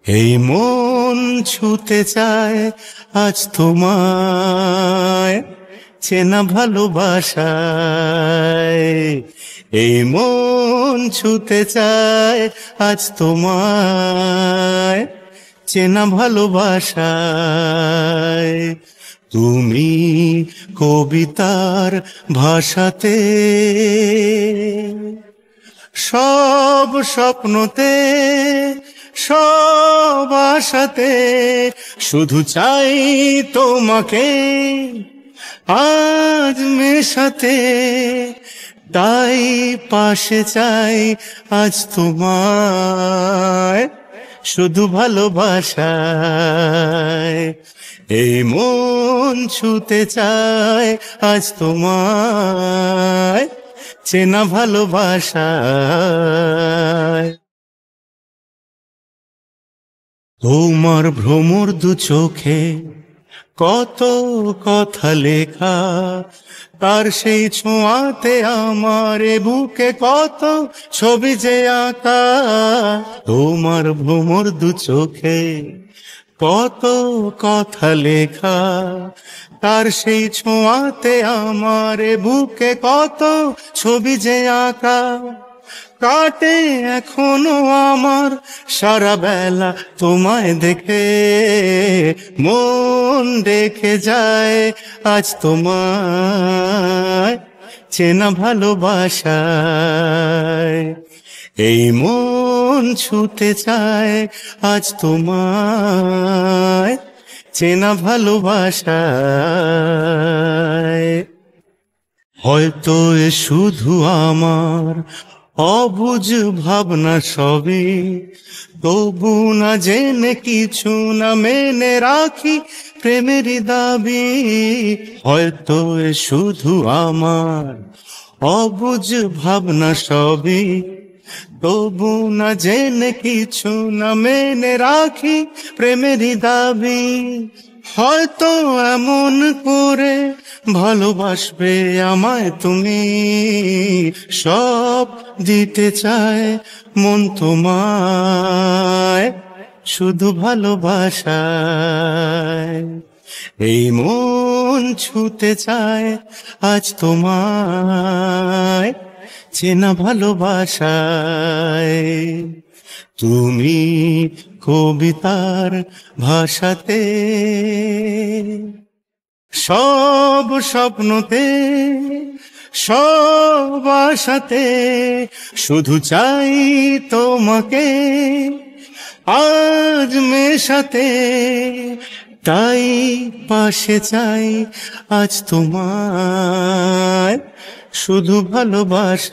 এই মন ছুতে চায় আজ তোমায় চেনা ভালোবাসায়। এই মন ছুতে চায় আজ তোমায় চেনা ভালোবাসায়। তুমি কবিতার ভাষাতে সব স্বপ্নতে সব আশাতে শুধু চাই তোমাকে আজ মেশাতে। তাই পাশে চাই আজ তোমায় শুধু ভালোবাসায়। এই মন ছুতে চায় আজ তোমায় চেনা ভালোবাসায়। তোমার ভ্রমর দু চোখে কত কথা লেখা, তার সেই ছোঁয়াতে আমার বুকে কত ছবি যে আঁকা। তোমার ভ্রমর দু চোখে কত কথা লেখা, তার সেই ছোঁয়াতে আমার বুকে কত ছবি যে আঁকা। কাটে এখনো আমার সারা বেলা তোমায় দেখে, মন দেখে যায় আজ তোমায় চেনা ভালোবাসায়। এই মন ছুতে চায় আজ তোমায় চেনা ভালোবাসায়। হয়তো এ শুধু আমার অবুঝ ভাবনা সবই, তবু না জেনে কিছু না মেনে রাখি প্রেমেরই দাবি। হয়তো এ শুধু আমার অবুঝ ভাবনা সবই, তবু না জেনে কিছু না মেনে রাখি প্রেমেরই দাবি। হয়তো এমন করে ভালোবাসবে আমায় তুমি, সব দিতে চায় মন তোমায় শুধু ভালোবাসায়। এই মন ছুতে চায় আজ তোমায় চেনা ভালোবাসায়। তুমি কবিতার ভাষাতে সব স্বপ্নতে সব আশাতে শুধু চাই তোমাকে আজ মেশাতে। তাই পাশে চাই আজ তোমায় শুধু ভালোবাসায়।